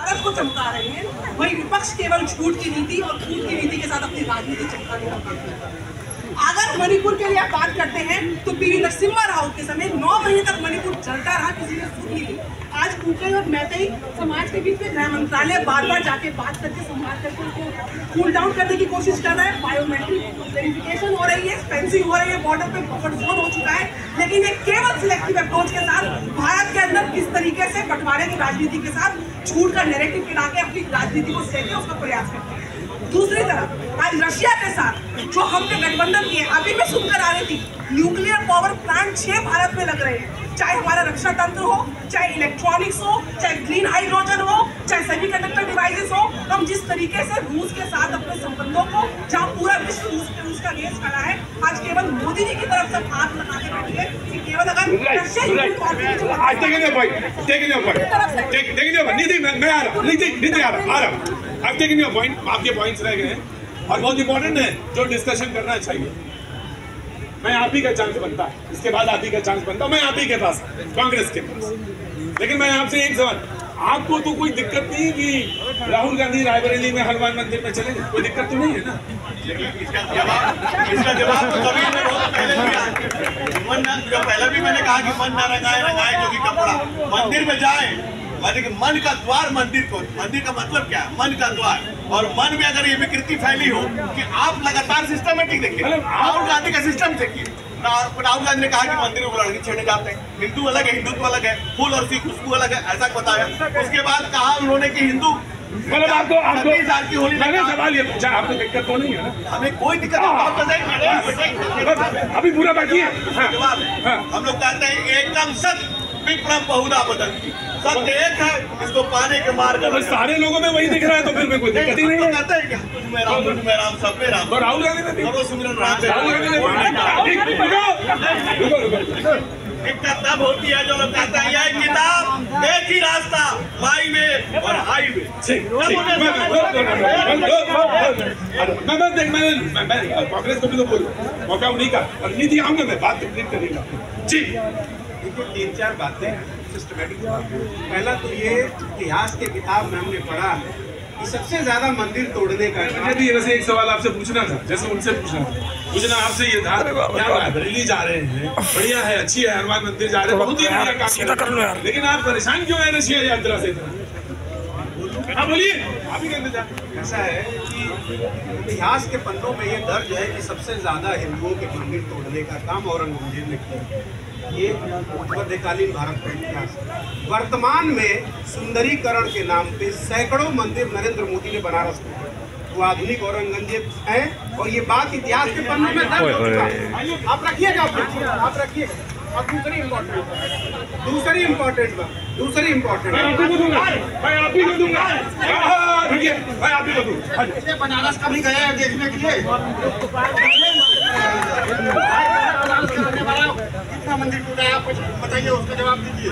ताकत को चमका रहे हैं, वही विपक्ष केवल झूठ की नीति और झूठ की नीति के साथ अपनी राजनीति चमकाने का काम करता है। अगर मणिपुर के लिए आप बात करते हैं तो पीवी नरसिम्हा राव के समय 9 महीने तक मणिपुर चलता रहा, किसी ने सुन नहीं ली। आज कुकई और मैतेई समाज के बीच में गृह मंत्रालय बार बार जाके बात करके संवाद करके उनको कूल डाउन करने की कोशिश कर रहा है। बायोमेट्रिक वेरिफिकेशन हो रही है, फेंसिंग हो रही है, बॉर्डर पे बफर जोन हो चुका है, लेकिन एक केवल सिलेक्टिव अप्रोच के साथ भारत के अंदर किस तरीके से बंटवारे की राजनीति के साथ झूठ का नैरेटिव गिरा के अपनी राजनीति को सेके उसका प्रयास करते हैं। दूसरी तरफ आज रशिया के साथ जो हमने गठबंधन किए, अभी मैं सुनकर आ रही थी न्यूक्लियर पावर प्लांट 6 भारत में लग रहे हैं, चाहे हमारा रक्षा तंत्र हो, चाहे इलेक्ट्रॉनिक्स हो, चाहे ग्रीन हाइड्रोजन हो, चाहे सेमीकंडक्टर डिवाइसेस हो। हम जिस तरीके से रूस के साथ अपने संबंधों को, जहां पूरा विश्व रूस का गेस खड़ा है, आज केवल मोदी जी की तरफ से हाथ लगा के बैठे कि केवल अगर I've taken your point, आपके पॉइंट्स रह गए हैं और बहुत इंपॉर्टेंट है जो डिस्कशन करना चाहिए। मैं आप ही का चांस बनता है, इसके बाद आप ही का चांस बनता है, मैं आप ही के पास, कांग्रेस के पास। लेकिन मैं आपसे एक सवाल, आपको तो कोई दिक्कत नहीं कि राहुल गांधी रायबरेली में हनुमान मंदिर में चले, कोई दिक्कत तो नहीं है ना? इसका जवाब तो कभी मैं बहुत पहले दिया। पहले भी मैंने कहा कि मन ना रंगाए जो कि कपड़ा, मंदिर में जाए, मन का द्वार मंदिर का मतलब क्या है? मन का द्वार। और मन में अगर ये विकृति फैली हो कि आप लगातार सिस्टमेटिक देखिए, राहुल गांधी का सिस्टम देखिए। राहुल गांधी ने कहा कि मंदिर में लड़की छेड़ने जाते हैं, हिंदू अलग है, हिंदुत्व अलग है, फूल और सी खुशबू अलग है, ऐसा बताया। उसके बाद कहा उन्होंने कि हिंदू मतलब आपको की होली सवाल ये पूछा, आपको दिक्कत तो नहीं है ना? हमें कोई दिक्कत नहीं, अभी पूरा बाकी है। हम लोग कहते हैं एकदम सत्य विक्रम बहुधा बदलती, सत्य एक है, इसको पाने के मार्ग में सारे लोगों में वही दिख रहा है, तो फिर कोई दिक्कत ही नहीं है। कहते हैं क्या राम सब में राम, राहुल गांधी ने सुमिरन राम दिक्कत तब होती है जो लोग कहते हैं यह किताब एक ही रास्ता, माई वे और हाईवे। मैं कांग्रेस को भी तो बोलूं, मौका उन्हीं का, नीति आऊंगा मैं, बात कंप्लीट करेगा जी। देखिए 3-4 बातें सिस्टमेटिक। पहला तो ये इतिहास के किताब में हमने पढ़ा है कि सबसे ज्यादा मंदिर तोड़ने का। मुझे भी वैसे एक सवाल आपसे पूछना था, जैसे उनसे पूछना आपसे ये था, क्या दिल्ली जा रहे हैं, बढ़िया है, अच्छी है, हनुमान मंदिर जा रहे हैं, बहुत ही बढ़िया काम है, लेकिन आप परेशान क्यों है रशिया यात्रा से? हाँ बोलिए, आप ही कहते थे। ऐसा है कि इतिहास के पन्नों में ये दर्ज है कि सबसे ज्यादा हिंदुओं के मंदिर तोड़ने का काम औरंगजेब ने किया। ये मध्यकालीन भारत का इतिहास है। वर्तमान में सुंदरीकरण के नाम पे सैकड़ों मंदिर नरेंद्र मोदी ने बनारस में, वो आधुनिक औरंगजेब है, और ये बात इतिहास के पन्नों में दर्ज हो चुका है। आप रखिएगा, आप रखिएगा। और दूसरी इम्पोर्टेंट बनारस का भी गए हैं देखने के लिए। कितना मंदिर टूटा है आप बताइए, उसका जवाब दीजिए।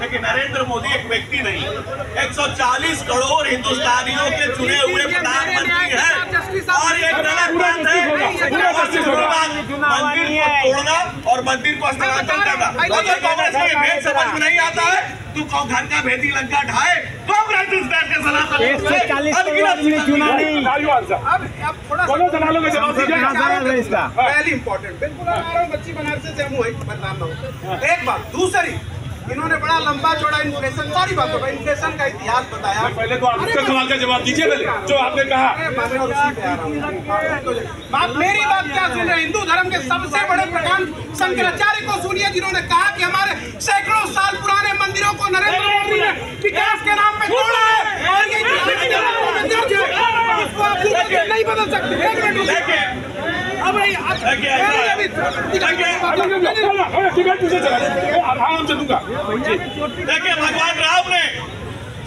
लेकिन नरेंद्र मोदी एक व्यक्ति नहीं, 140 करोड़ हिंदुस्तानियों के चुने हुए प्रधानमंत्री हैं, और एक गलत बात है मंदिर को तोड़ना और मंदिर को स्थानांतरण करना। अगर कांग्रेस को ये भेद समझ में नहीं आता है, तू घर का भेदी लंका ढाए, कांग्रेस इस देश के सलाह पहली इंपॉर्टेंट, बिल्कुल आ रहा हूँ, बच्ची बनारस से हूँ, बदनाम ना हो। एक बात, दूसरी, इन्होंने बड़ा लंबा चौड़ा इन्फ्लेशन, सारी बातों का इन्फ्लेशन का इतिहास बताया। पहले तो आप इसका सवाल का जवाब दीजिए, पहले जो आपने कहा। आप मेरी बात क्या सुन रहे? हिंदू धर्म के सबसे बड़े प्रधान शंकराचार्य को सुनिए, जिन्होंने कहा कि हमारे सैकड़ों साल पुराने मंदिरों को नरेंद्र मोदी ने विकास के नाम पे तोड़ा है, और ये इसको आप नहीं बदल सकते। आराम से दूंगा। देखिए भगवान राम ने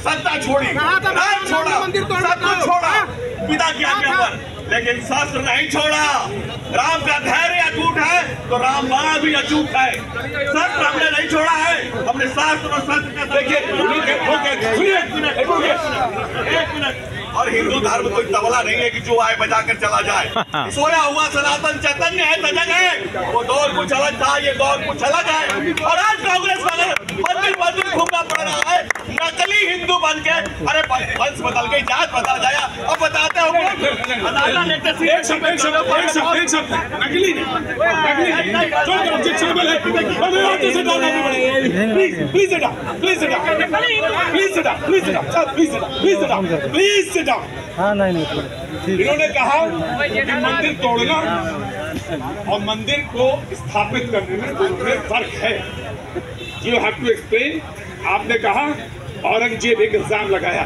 सत्ता छोड़ी, राम छोड़ा, सब छोड़ा पिता की आज्ञा पर, लेकिन शास्त्र नहीं छोड़ा। राम का धैर्य अटूट है तो राम बाण भी अचूक है। शस्त्र हमने नहीं छोड़ा है, हमने शास्त्र और सत्य का। देखिए एक मिनट, और हिंदू धर्म कोई तबला नहीं है कि जो आए बजा कर चला जाए। सोया हुआ सनातन चैतन्य है, सजग है, वो दौर कुछ अलग था, ये दौर कुछ अलग है। और आज कांग्रेस वाले मंदिर मंदिर घूमना पड़ रहा है, नकली हिंदू बन के। अरे वंश बदल गई, जात बदल गया, अब बताते हो नकली इन्होंने कहा कि मंदिर तोड़ना और मंदिर को स्थापित करने में दोनों फर्क है। You have to explain. आपने कहा औरंगजेब एक इल्जाम लगाया,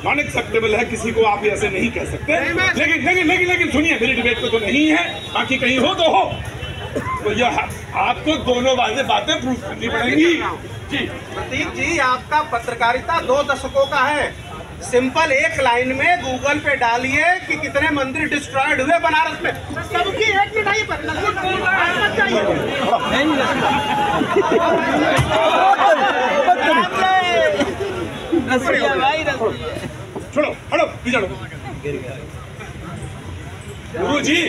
नॉन एक्सेप्टेबल है, किसी को आप ऐसे नहीं कह सकते। लेकिन लेकिन लेकिन लेकिन सुनिए, मेरी डिबेट में तो नहीं है, बाकी कहीं हो तो हो। तो यह आपको दोनों बातें प्रूफ करनी पड़ेंगी। जी प्रतीक जी, आपका पत्रकारिता 2 दशकों का है। सिंपल एक लाइन में गूगल पे डालिए कि कितने मंदिर डिस्ट्रॉयड हुए बनारस में, सबकी एक मिठाई पर छोड़ो हटो पीछे। गुरु जी,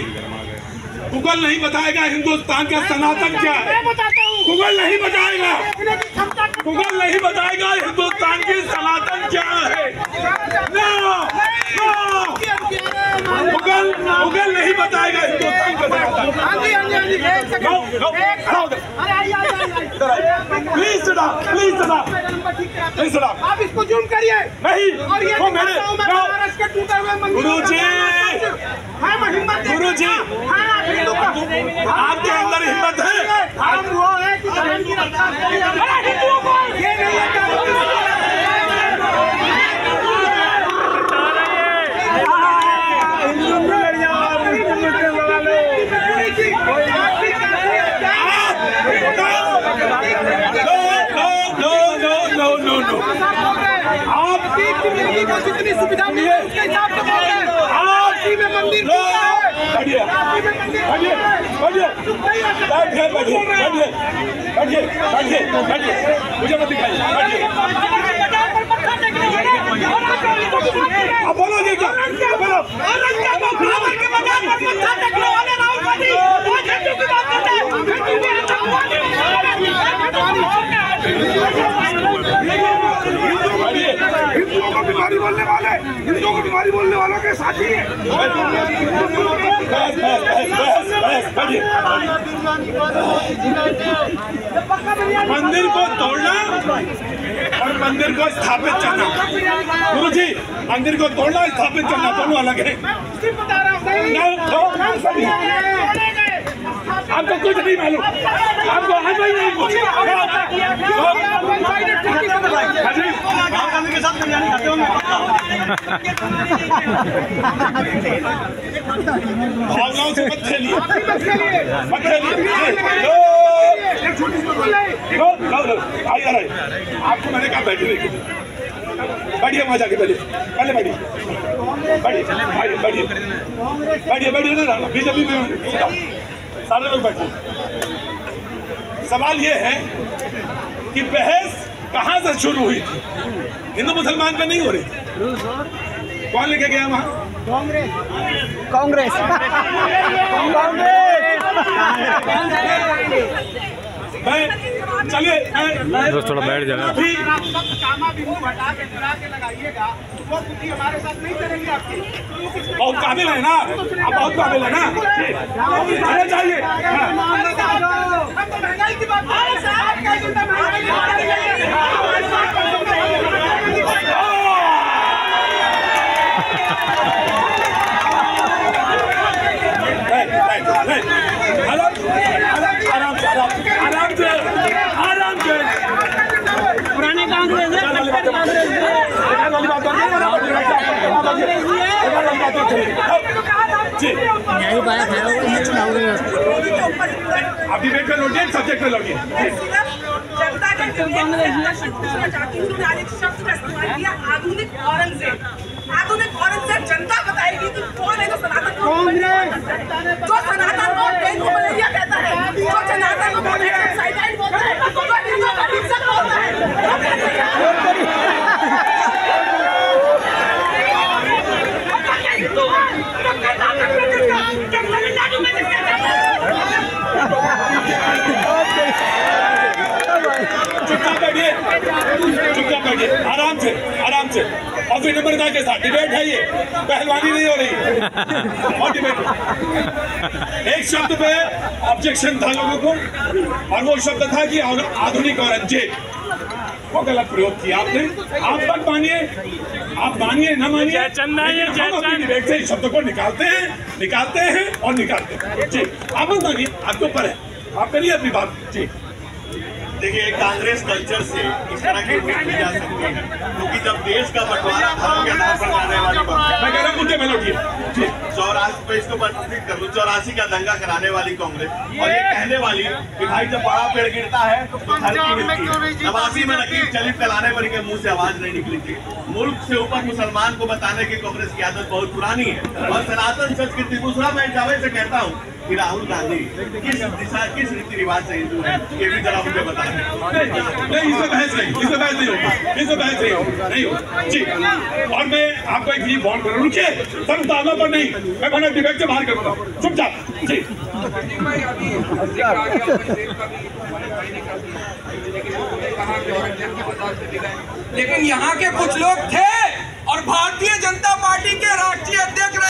गूगल नहीं बताएगा हिंदुस्तान का सनातन क्या है। गूगल नहीं बताएगा, गूगल नहीं बताएगा हिंदुस्तान की सनातन क्या है। गूगल नहीं बताएगा हिंदुस्तान का सनातन। प्लीज प्लीज आप इसको जूम करिए। नहीं, और ये वो मेरे बनारस के टूटे हुए मंदिर। गुरु जी, गुरु जी, आपके अंदर हिम्मत है। हम वो है कि धर्म की रक्षा करें। ये नहीं है जितनी सुविधा मिली है उसके हिसाब से बोल रहे हैं। आपसी में मंदिर मुझे मत दिखाइए। आप बोलोगे क्या? बोलो। हिंदुओं को बीमारी बोलने वाले, हिंदुओं को बीमारी बोलने वालों के साथी हैं। मंदिर को तोड़ना और मंदिर को स्थापित करना, गुरु जी, मंदिर को तोड़ना स्थापित करना दोनों अलग है। आपको कुछ नहीं मालूम, आपको आज ही नहीं कुछ। भावनाओं से मत खेलिए, मत खेलिए। आपको मैंने कहा बैठे नहीं, बैठिए मजा के, बैठिए पहले बैठिए, बैठिए बैठिए बैठिए बैठिए ना, बीजेपी में सारे लोग बैठे। सवाल ये है कि बहस कहाँ से शुरू हुई थी? हिंदू मुसलमान पे नहीं हो रही थी। कौन लेके गया वहाँ? कांग्रेस। कांग्रेस चलिए थोड़ा बैठ जाएगा। बहुत काबिल है ना आप, बहुत काबिल है ना, चले जाइए। आराम से आराम से, पुराने कांग्रेस अभी वेट कर लौटिए, सब्जेक्ट में लौटिए। जनता के शब्द का इस्तेमाल किया, आधुनिक औरंगजेब। आधुनिक औरंगजेब जनता बताएगी कि कौन है जो सनातन को जो सनातन को डेंगू मलेरिया कहता है, जो सनातन को साइटाइड बोलता है, जो हिंदुओं का हिंसक बोलता है। विनम्रता के साथ, डिबेट है ये, पहलवानी नहीं हो रही और डिबेट। एक शब्द पे ऑब्जेक्शन था लोगों को और वो शब्द था कि आधुनिक औरंगजेब, वो गलत प्रयोग किया आपने। आप मत मानिए, आप मानिए ना मानिए, हम अपनी डिबेट से इस शब्द को निकालते हैं और निकालते हैं। जी आप मत मानिए, आपके ऊपर है, आप करिए अपनी बात। जी देखिए, कांग्रेस कल्चर से इस तरह की उम्मीद की जा सकती है, क्योंकि जब देश का बंटवारा धर्म के आधार पर करने वाली मैं कह रहा हूँ मुद्दे में लौटिए। 84 का दंगा कराने वाली कांग्रेस और ये कहने वाली कि भाई जब बड़ा पेड़ गिरता है तो घर की मिलती है। 89 में नकीब चलित चलाने वाली के मुंह से आवाज नहीं निकली थी। मुल्क से ऊपर मुसलमान को बताने की कांग्रेस की आदत बहुत पुरानी है और सनातन संस्कृति। दूसरा मैं जावेद से कहता हूँ कि राहुल गांधी किस दिशा, किस रीति रिवाज से हिंदू है, ये भी जरा मुझे बताएं। नहीं, इसमें बहस नहीं होगा। जी और मैं आपको एक चीज बॉन्ड करूँ, रुकिए, सब मुतालबा पर नहीं, मैं बना डिबेट से बाहर करूँगा, चुपचाप। जी लेकिन यहाँ के कुछ लोग थे और भारतीय जनता पार्टी के राष्ट्रीय अध्यक्ष